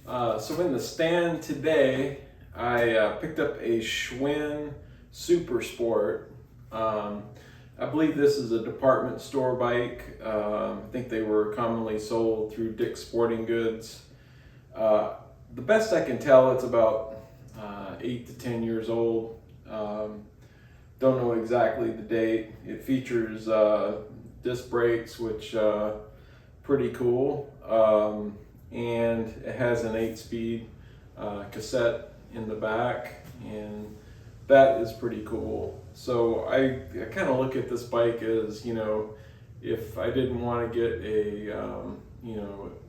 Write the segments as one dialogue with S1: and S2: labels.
S1: So in the stand today, I picked up a Schwinn Super Sport. I believe this is a department store bike. I think they were commonly sold through Dick's Sporting Goods. The best I can tell, it's about 8 to 10 years old. Don't know exactly the date. It features disc brakes, which pretty cool. And it has an 8-speed cassette in the back, and that is pretty cool. So I kind of look at this bike as, if I didn't want to get a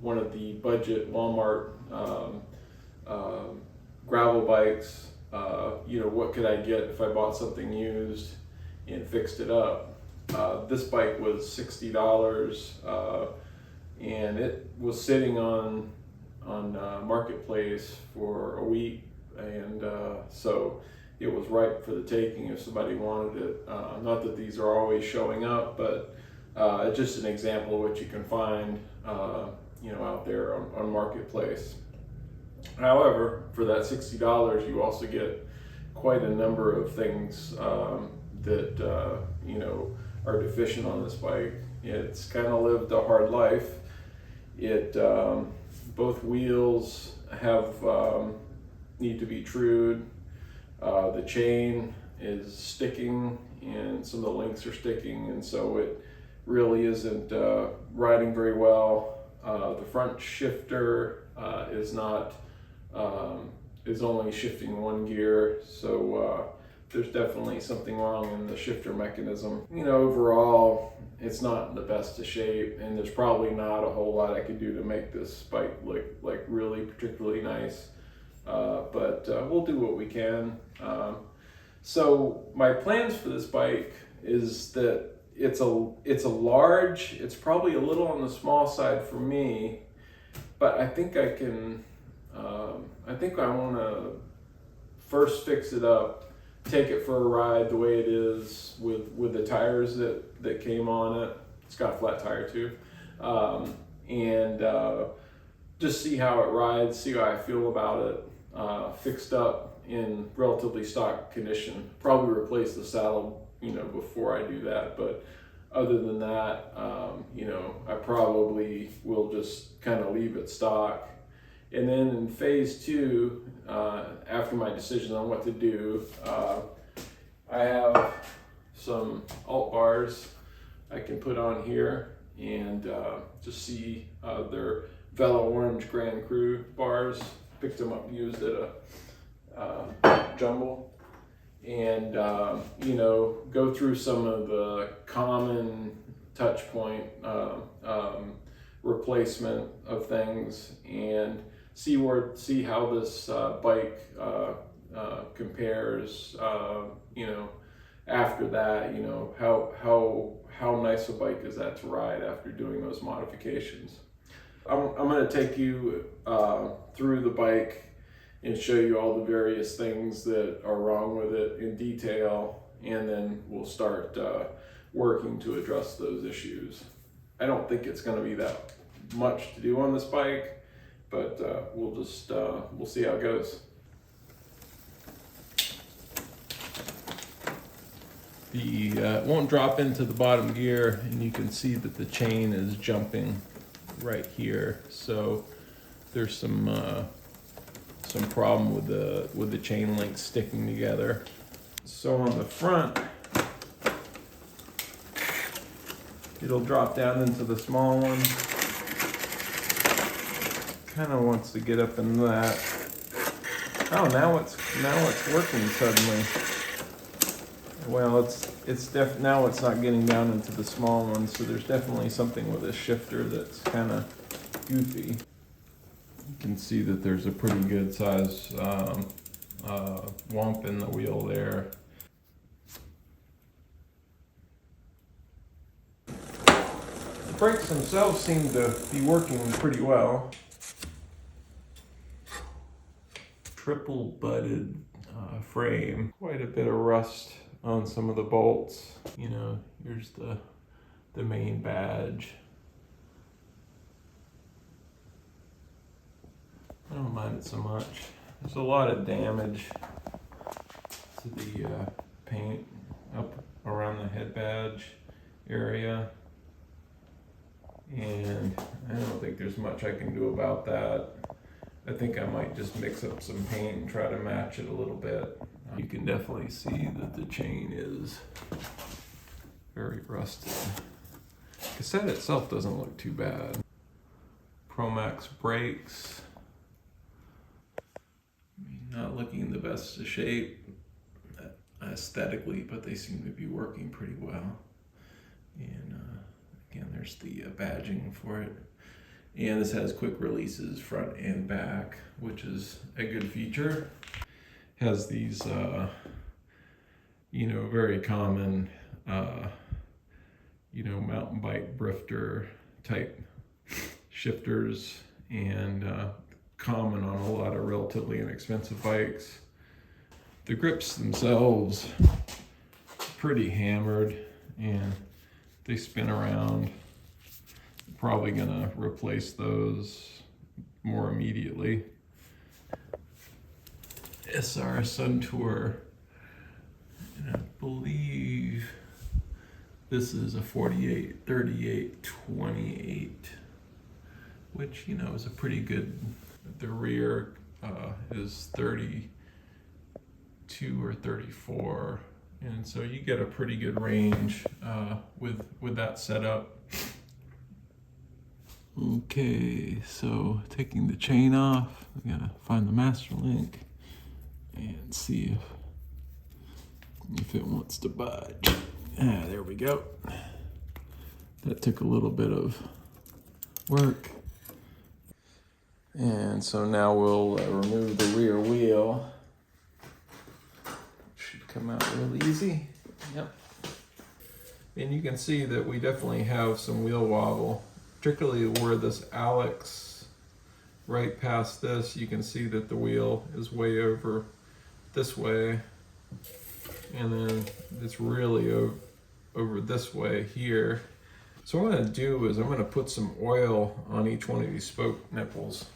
S1: one of the budget Walmart gravel bikes, what could I get if I bought something used and fixed it up? This bike was $60, and it was sitting on Marketplace for a week, and so it was ripe for the taking if somebody wanted it. Not that these are always showing up, but it's just an example of what you can find out there on Marketplace. However, for that $60, you also get quite a number of things that are deficient on this bike. It's kind of lived a hard life. Both wheels need to be trued. The chain is sticking, and some of the links are sticking, and so it really isn't riding very well. The front shifter is only shifting one gear, so there's definitely something wrong in the shifter mechanism. Overall, it's not in the best of shape, and there's probably not a whole lot I could do to make this bike look like really particularly nice. But we'll do what we can. So my plans for this bike is that it's probably a little on the small side for me, but I think I can. I think I want to first fix it up, take it for a ride the way it is with the tires that came on it. It's got a flat tire too, and just see how it rides, see how I feel about it. Fixed up in relatively stock condition. Probably replace the saddle, before I do that. But other than that, I probably will just kind of leave it stock. And then in phase 2, after my decision on what to do, I have some alt bars I can put on here, and just see they're Velo Orange Grand Cru bars. Picked them up used at a jumble, and go through some of the common touch point replacement of things, and see how this bike compares. After that, how nice a bike is that to ride after doing those modifications. I'm going to take you through the bike and show you all the various things that are wrong with it in detail, and then we'll start working to address those issues. I don't think it's going to be that much to do on this bike, but we'll see how it goes. It won't drop into the bottom gear, and you can see that the chain is jumping right here, so there's some problem with the chain links sticking together. So on the front, it'll drop down into the small one. Kind of wants to get up in that. Oh, now it's working suddenly. Well, now it's not getting down into the small one, so there's definitely something with this shifter that's kind of goofy. You can see that there's a pretty good size wump in the wheel there. The brakes themselves seem to be working pretty well. Triple butted frame. Quite a bit of rust on some of the bolts. Here's the main badge. I don't mind it so much. There's a lot of damage to the paint up around the head badge area, and I don't think there's much I can do about that. I think I might just mix up some paint and try to match it a little bit. You can definitely see that the chain is very rusted. Cassette itself doesn't look too bad. Promax brakes, not looking in the best of shape aesthetically, but they seem to be working pretty well. And again, there's the badging for it. And this has quick releases front and back, which is a good feature. Has these, very common, mountain bike drifter type shifters, and common on a lot of relatively inexpensive bikes. The grips themselves pretty hammered, and they spin around. Probably gonna replace those more immediately. SR Sun Tour, and I believe this is a 48, 38, 28, which is a pretty good. The rear is 32 or 34, and so you get a pretty good range with that setup. Okay, so taking the chain off, I gotta find the master link and see if it wants to budge. There we go. That took a little bit of work. And so now we'll remove the rear wheel. Should come out real easy. Yep. And you can see that we definitely have some wheel wobble, particularly where this Alex, right past this, you can see that the wheel is way over this way, and then it's really over this way here. So what I'm going to do is I'm going to put some oil on each one of these spoke nipples.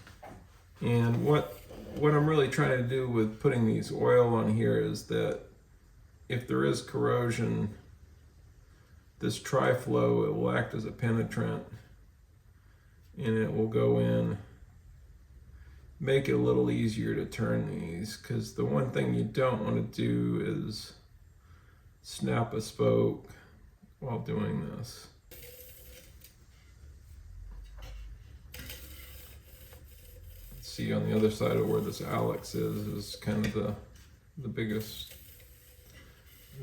S1: And what I'm really trying to do with putting these oil on here is that if there is corrosion, this tri-flow, it will act as a penetrant, and it will go in, make it a little easier to turn these, because the one thing you don't want to do is snap a spoke while doing this. See, on the other side of where this Alex is kind of the biggest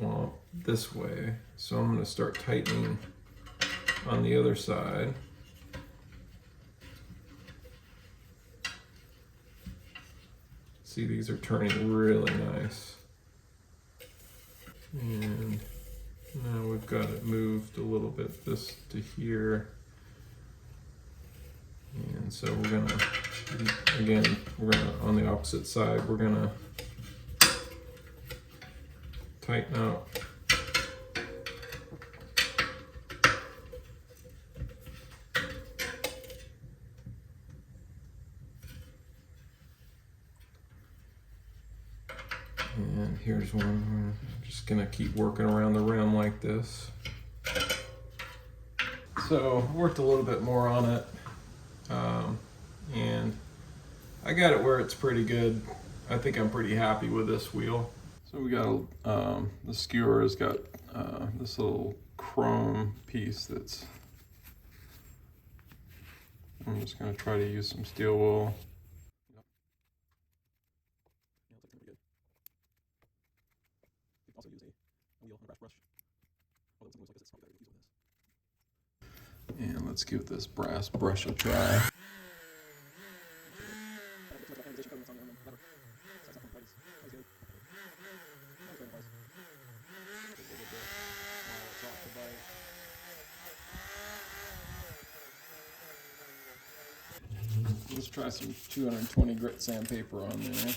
S1: womp this way. So I'm going to start tightening on the other side. See, these are turning really nice. And now we've got it moved a little bit this to here. And so we're gonna, again, on the opposite side, we're gonna tighten up. And here's one. I'm just gonna keep working around the rim like this. So worked a little bit more on it, and I got it where it's pretty good. I think I'm pretty happy with this wheel. So we got the skewer has got this little chrome piece that's. I'm just gonna try to use some steel wool. Also use a wheel and a brass brush. Although something looks like this, it's probably better to use with this. And let's give this brass brush a try. Let's try some 220 grit sandpaper on there.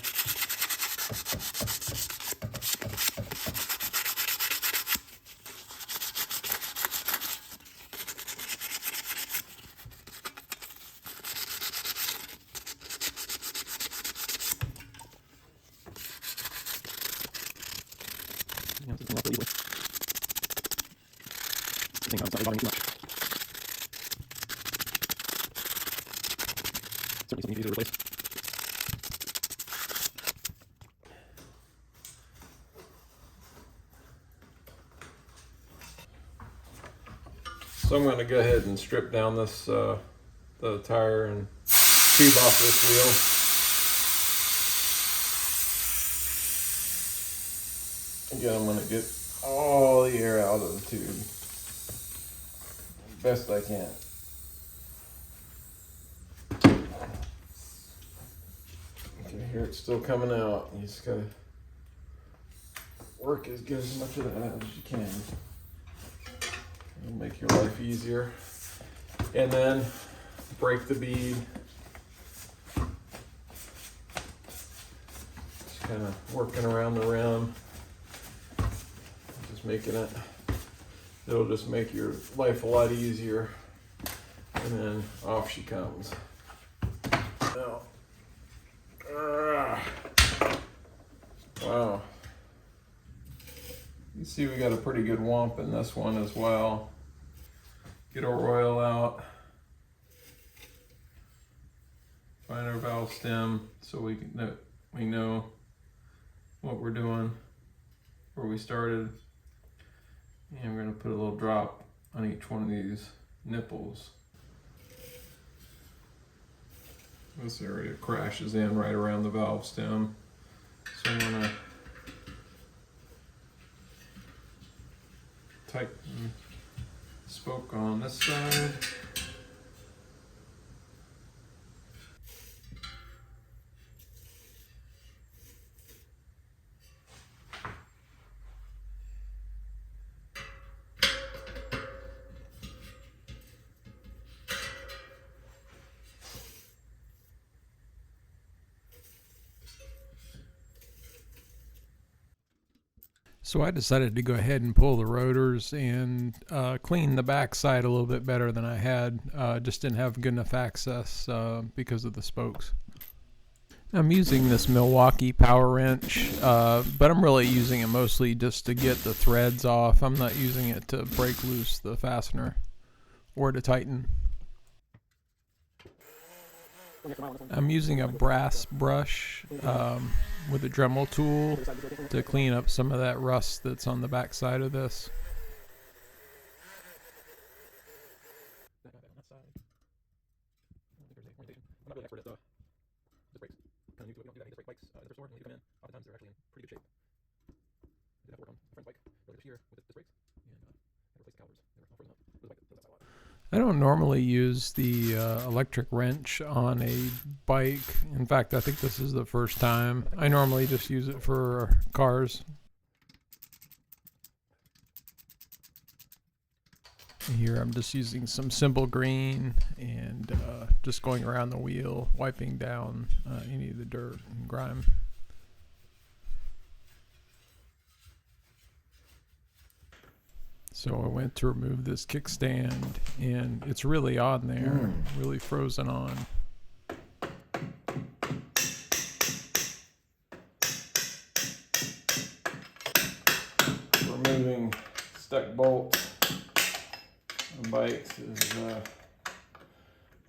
S2: think I'm bothering too much. Certainly something easy to replace.
S1: So I'm going to go ahead and strip down this the tire and tube off this wheel. Again, I'm going to get all the air out of the tube best I can. Okay, here it's still coming out. You just got to work as good as much of that as you can. It'll make your life easier. And then break the bead. Just kind of working around the rim. Just making it, it'll just make your life a lot easier. And then off she comes. Now, wow. You see we got a pretty good whomp in this one as well. Get our oil out. Find our valve stem so we know what we're doing, where we started. And we're going to put a little drop on each one of these nipples. This area crashes in right around the valve stem. So I'm going to tighten spoke on this side.
S3: So I decided to go ahead and pull the rotors and clean the backside a little bit better than I had. Just didn't have good enough access because of the spokes. I'm using this Milwaukee power wrench, but I'm really using it mostly just to get the threads off. I'm not using it to break loose the fastener or to tighten. I'm using a brass brush with a Dremel tool to clean up some of that rust that's on the back side of this. I don't normally use the electric wrench on a bike. In fact, I think this is the first time. I normally just use it for cars. Here I'm just using some simple green and just going around the wheel, wiping down any of the dirt and grime. So I went to remove this kickstand and it's really on there, really frozen on.
S1: Removing stuck bolts on bikes is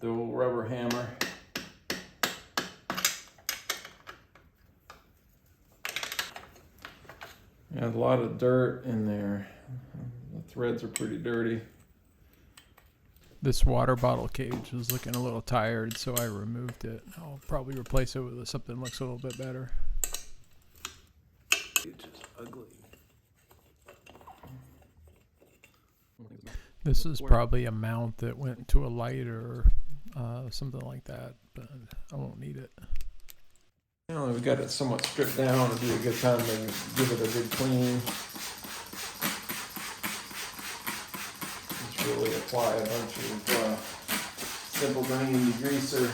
S1: the old rubber hammer. There's a lot of dirt in there. The threads are pretty dirty.
S3: This water bottle cage was looking a little tired, so I removed it. I'll probably replace it with something that looks a little bit better.
S1: It's just ugly.
S3: This is probably a mount that went to a light or something like that, but I won't need it.
S1: Now that we've got it somewhat stripped down, it'd be a good time to give it a good clean. Just really apply a bunch of simple green degreaser.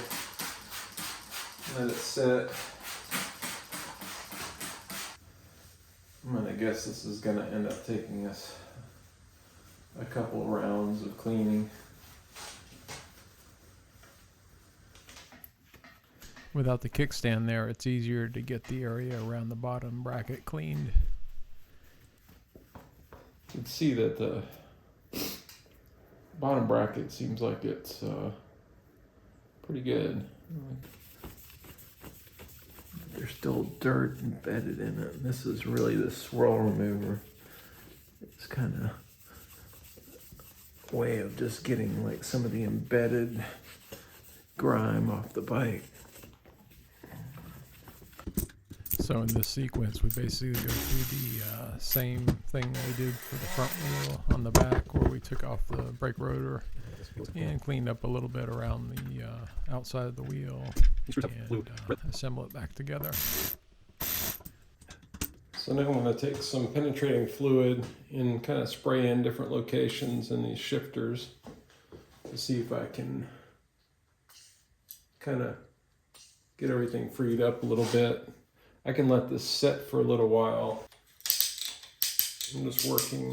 S1: Let it sit. I'm gonna guess this is gonna end up taking us a couple of rounds of cleaning.
S3: Without the kickstand there, it's easier to get the area around the bottom bracket cleaned.
S1: You can see that the bottom bracket seems like it's pretty good. There's still dirt embedded in it. And this is really the swirl remover. It's kind of a way of just getting like some of the embedded grime off the bike.
S3: So in this sequence, we basically go through the same thing that we did for the front wheel on the back, where we took off the brake rotor and cleaned up a little bit around the outside of the wheel and assemble it back together. So now I'm going to take some penetrating fluid and kind of spray in different locations in these shifters to see if I can kind of get everything freed up a little bit. I can let this set for a little while. I'm just working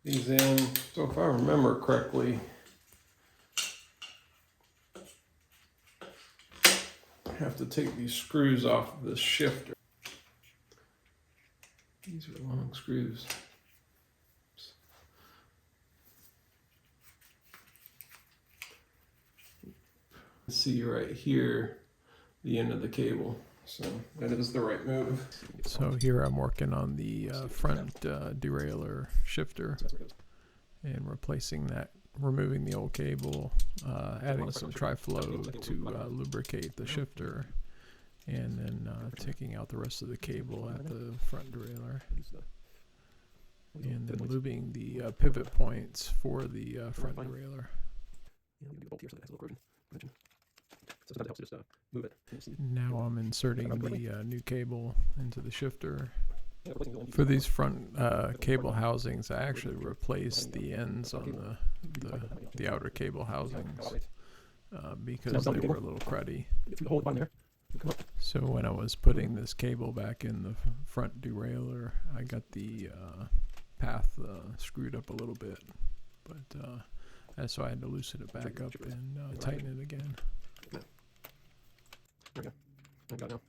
S3: these in. So if I remember correctly, I have to take these screws off of this shifter. These are long screws. See right here, the end of the cable. So that is the right move. So here I'm working on the front derailleur shifter and replacing that, removing the old cable, adding some tri-flow to lubricate the shifter, and then taking out the rest of the cable at the front derailleur, and then lubing the pivot points for the front derailleur. Now I'm inserting the new cable into the shifter. For these front cable housings, I actually replaced the ends on the outer cable housings because they were a little cruddy. So when I was putting this cable back in the front derailleur, I got the path screwed up a little bit, but so I had to loosen it back up and tighten it again. There we go. I got it now.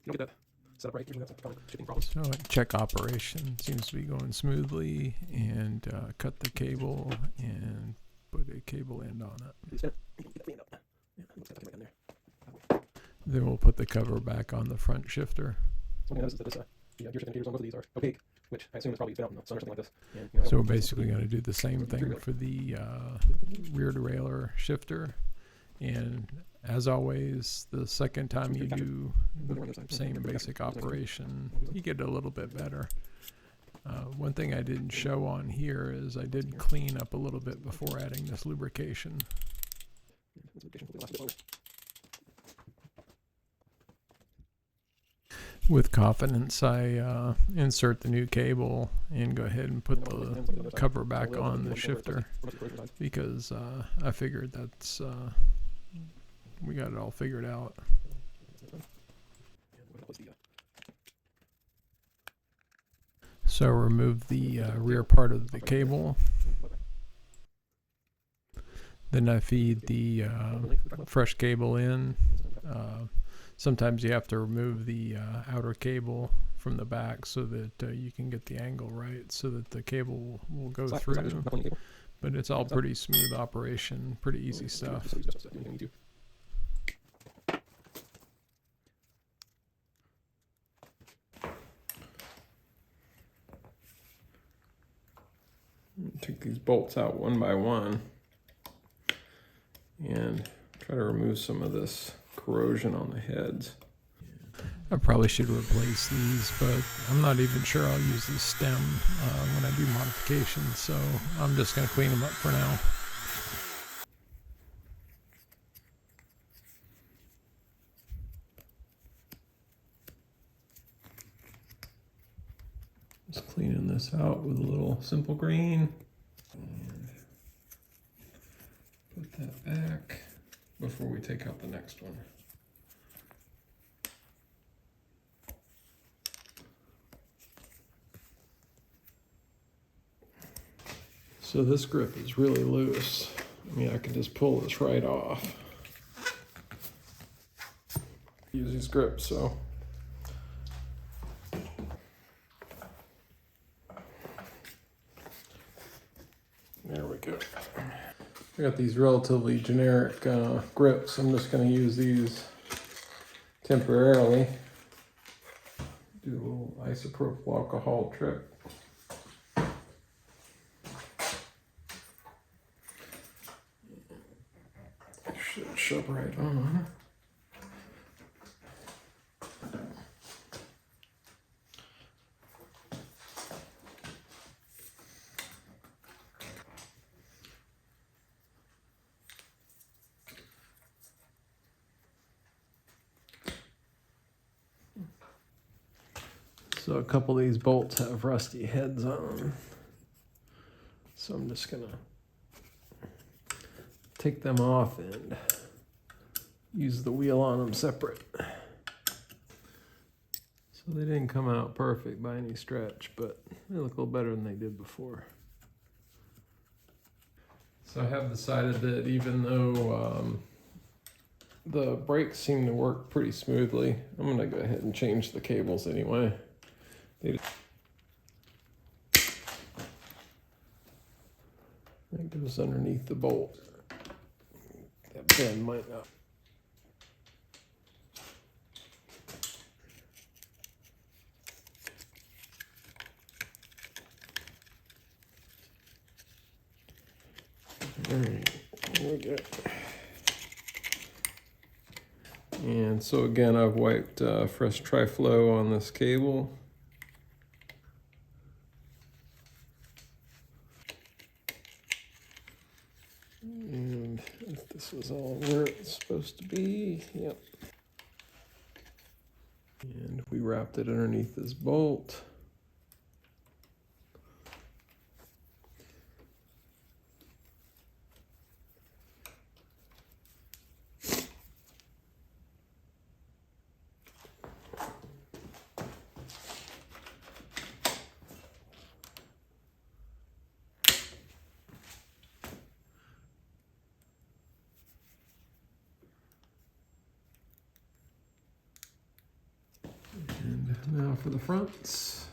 S3: You don't get that set up right. Usually that's a shipping problem. So check operation seems to be going smoothly, and cut the cable and put a cable end on it. Then we'll put the cover back on the front shifter. So I noticed that the gear shift indicators on both of these are opaque, which I assume is probably fit out in the sun or something like this. And, so we're basically going to do the same thing for the rear derailleur shifter. And as always, the second time you do the same basic operation, you get a little bit better. One thing I didn't show on here is I did clean up a little bit before adding this lubrication. With confidence, I insert the new cable and go ahead and put the cover back on the shifter, because I figured that's we got it all figured out. So remove the rear part of the cable. Then I feed the fresh cable in. Sometimes you have to remove the outer cable from the back so that you can get the angle right so that the cable will go through. But it's all pretty smooth operation, pretty easy stuff. Take these bolts out one by one and try to remove some of this corrosion on the heads. I probably should replace these, but I'm not even sure I'll use the stem when I do modifications, so I'm just going to clean them up for now. Just cleaning this out with a little simple green. And put that back before we take out the next one. So this grip is really loose. I mean, I can just pull this right off. Use these grips, so. There we go.
S1: I got these relatively generic grips. I'm just going to use these temporarily. Do a little isopropyl alcohol trick. Should shove right on. So a couple of these bolts have rusty heads on them. So I'm just gonna take them off and use the wheel on them separate. So they didn't come out perfect by any stretch, but they look a little better than they did before. So I have decided that even though the brakes seem to work pretty smoothly, I'm gonna go ahead and change the cables anyway. That goes underneath the bolt. That bend might not. All right, there we go. And so again, I've wiped fresh Tri-Flow on this cable. And if this was all where it's supposed to be, yep. And we wrapped it underneath this bolt. And now for the fronts.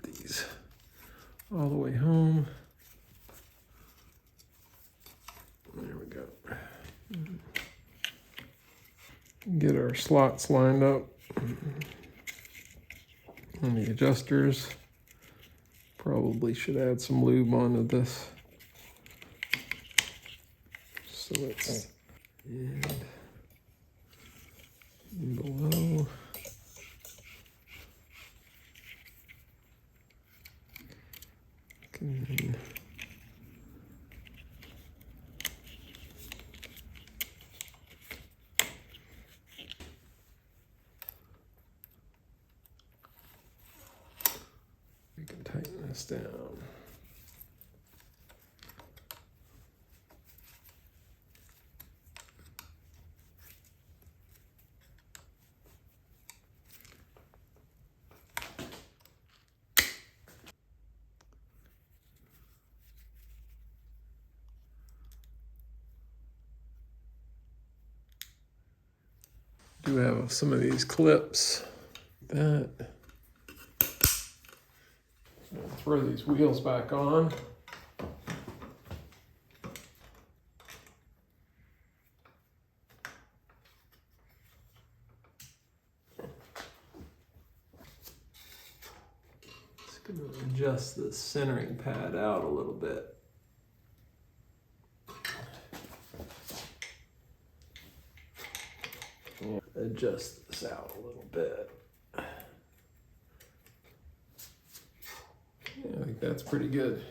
S1: These all the way home. There we go. Get our slots lined up on the adjusters. Probably should add some lube onto this. So it's and below. Okay. We can tighten this down. Do have some of these clips. That. Throw these wheels back on. Just going to adjust the centering pad out a little bit. Adjust this out a little bit. Yeah, I think that's pretty good.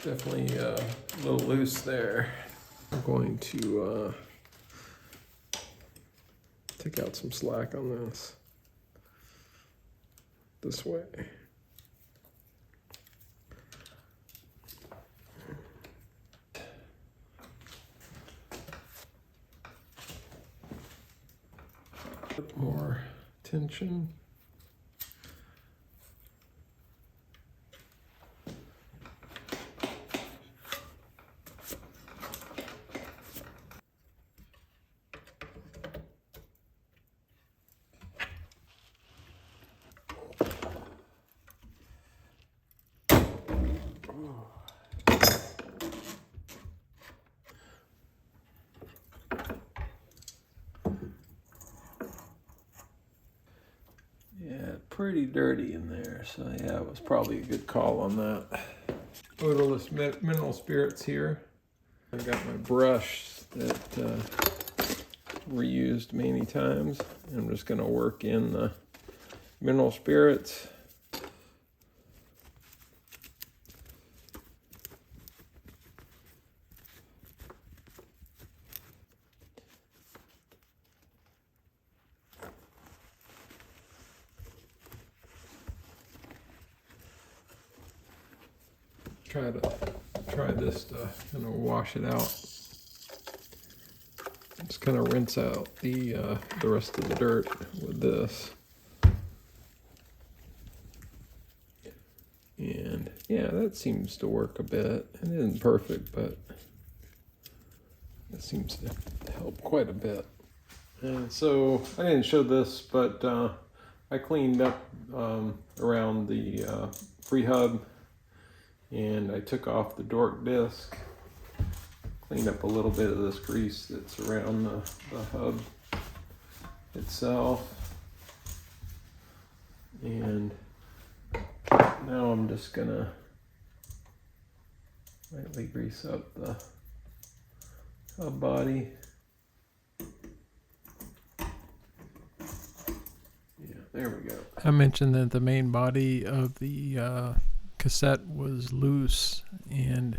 S1: Definitely a little loose there. I'm going to take out some slack on this way. Bit more tension. pretty dirty in there. So yeah, it was probably a good call on that. Odorless mineral spirits here. I've got my brush that reused many times. I'm just going to work in the mineral spirits. Try this to kind of wash it out. Just kind of rinse out the rest of the dirt with this. And yeah, that seems to work a bit. It isn't perfect, but it seems to help quite a bit. And so I didn't show this, but I cleaned up around the free hub, and I took off the Dork disc, cleaned up a little bit of this grease that's around the hub itself. And now I'm just gonna lightly grease up the hub body. Yeah, there we go.
S3: I mentioned that the main body of the cassette was loose, and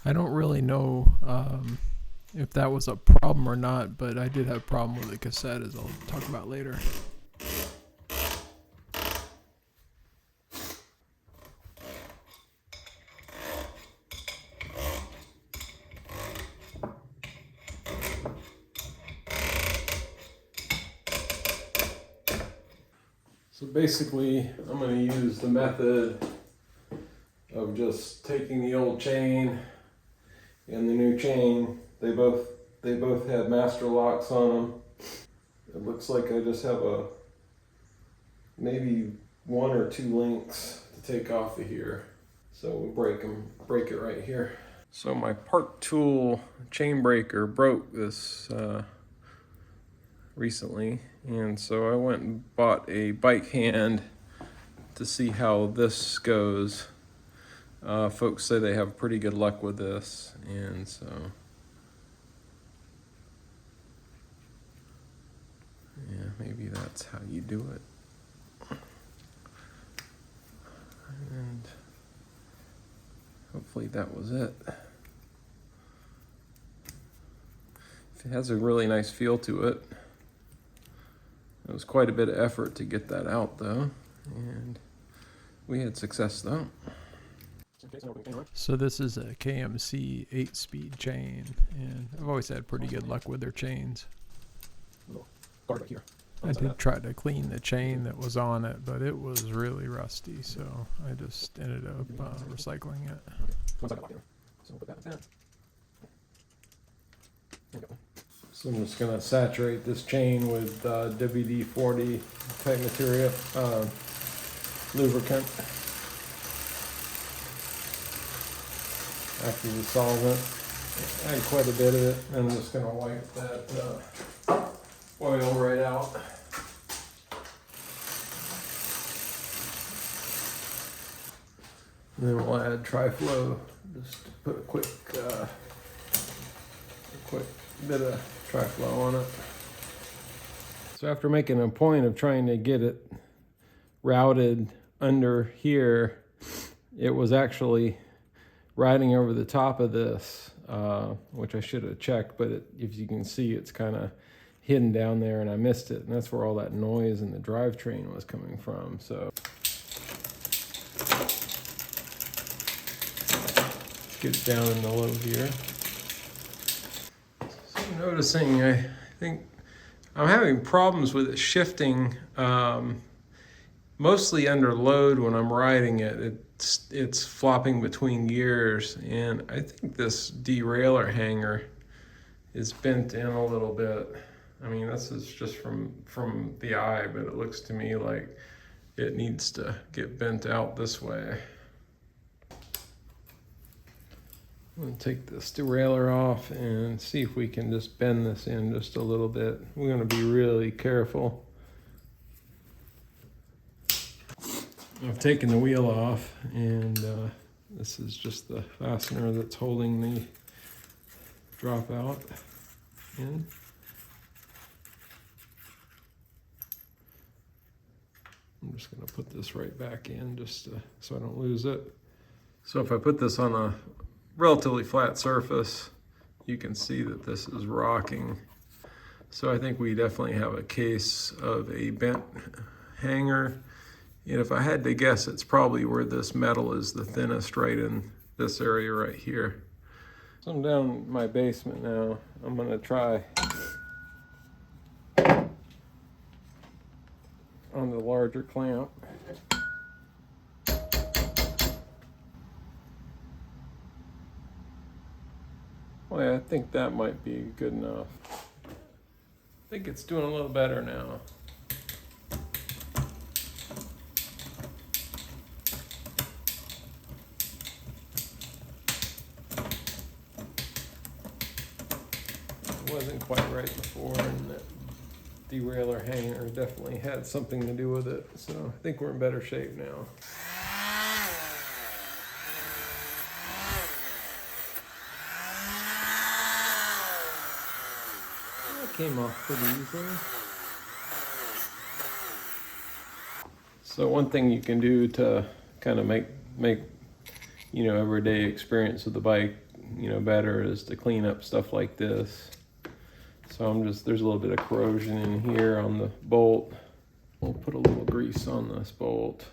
S3: I don't really know if that was a problem or not, but I did have a problem with the cassette, as I'll talk about later.
S1: So basically, I'm going to use the method of just taking the old chain and the new chain. They both have master locks on them. It looks like I just have maybe 1 or 2 links to take off of here. So we'll break it right here. So my Park Tool chain breaker broke this recently, and so I went and bought a bike hand to see how this goes. Folks say they have pretty good luck with this, and so yeah, maybe that's how you do it. And hopefully that was it. It has a really nice feel to it. It was quite a bit of effort to get that out though, and we had success though.
S3: So this is a KMC 8-speed chain, and I've always had pretty good luck with their chains. I did try to clean the chain that was on it, but it was really rusty, so I just ended up recycling it.
S1: So I'm just gonna saturate this chain with WD-40 type material, lubricant, active solvent. Add quite a bit of it. I'm just gonna wipe that oil right out. And then we'll add Tri-Flow, just to put a quick bit of Tri-Flow on it. So after making a point of trying to get it routed under here, it was actually riding over the top of this, which I should have checked, but if you can see, it's kind of hidden down there, and I missed it, and that's where all that noise in the drivetrain was coming from. So get it down in the low gear. So I'm noticing, I think I'm having problems with it shifting, mostly under load when I'm riding it. It's flopping between gears, and I think this derailleur hanger is bent in a little bit. I mean, this is just from the eye, but it looks to me like it needs to get bent out this way. I'm going to take this derailleur off and see if we can just bend this in just a little bit. We're going to be really careful. I've taken the wheel off, and this is just the fastener that's holding the dropout in. I'm just going to put this right back in just so I don't lose it. So if I put this on a relatively flat surface, you can see that this is rocking. So I think we definitely have a case of a bent hanger. And if I had to guess, it's probably where this metal is the thinnest, right in this area right here. So I'm down in my basement now. I'm going to try on the larger clamp. Well, yeah, I think that might be good enough. I think it's doing a little better now. It wasn't quite right before, and that derailleur hanger definitely had something to do with it. So I think we're in better shape now. Came off pretty easily. So one thing you can do to kind of make everyday experience with the bike better is to clean up stuff like this. So there's a little bit of corrosion in here on the bolt. We'll put a little grease on this bolt.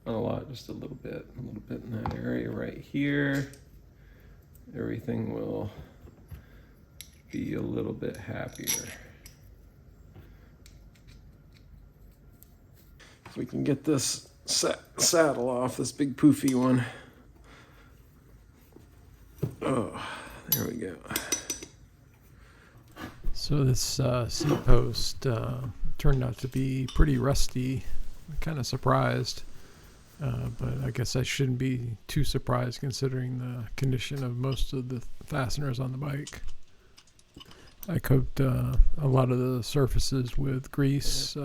S1: Not a lot, just a little bit in that area right here. Everything will be a little bit happier. If we can get this saddle off, this big poofy one. Oh, there we go.
S3: So this seat post turned out to be pretty rusty. I'm kind of surprised, but I guess I shouldn't be too surprised considering the condition of most of the fasteners on the bike. I coated a lot of the surfaces with grease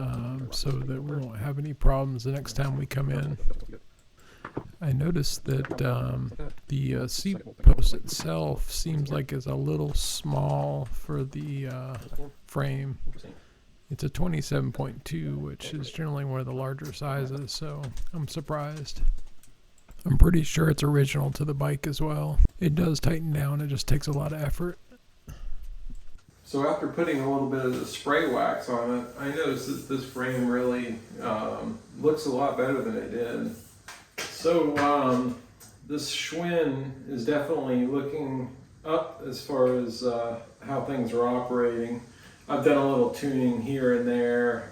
S3: so that we won't have any problems the next time we come in. I noticed that the seat post itself seems like it's a little small for the frame. It's a 27.2, which is generally one of the larger sizes, so I'm surprised. I'm pretty sure it's original to the bike as well. It does tighten down, it just takes a lot of effort.
S1: So after putting a little bit of the spray wax on it, I noticed that this frame really looks a lot better than it did. So this Schwinn is definitely looking up as far as how things are operating. I've done a little tuning here and there,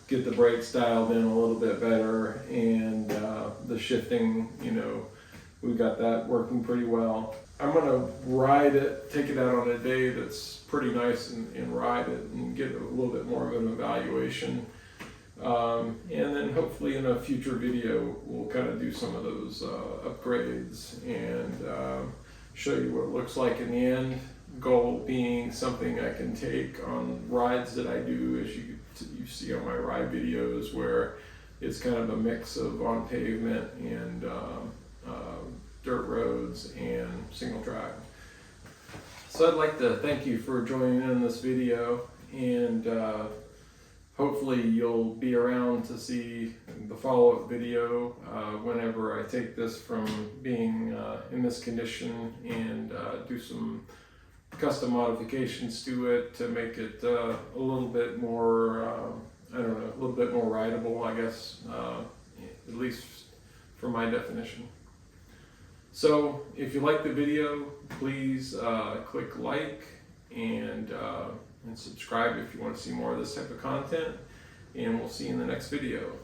S1: get the brakes dialed in a little bit better, and the shifting, we've got that working pretty well. I'm gonna ride it, take it out on a day that's pretty nice and ride it and get a little bit more of an evaluation. And then hopefully in a future video, we'll kind of do some of those upgrades and show you what it looks like in the end. Goal being something I can take on rides that I do, as you see on my ride videos, where it's kind of a mix of on pavement and dirt roads and single track. So I'd like to thank you for joining in this video, and hopefully you'll be around to see the follow-up video whenever I take this from being in this condition and do some custom modifications to it to make it a little bit more, a little bit more rideable, I guess, at least for my definition. So if you like the video, please click like and subscribe if you want to see more of this type of content, and we'll see you in the next video.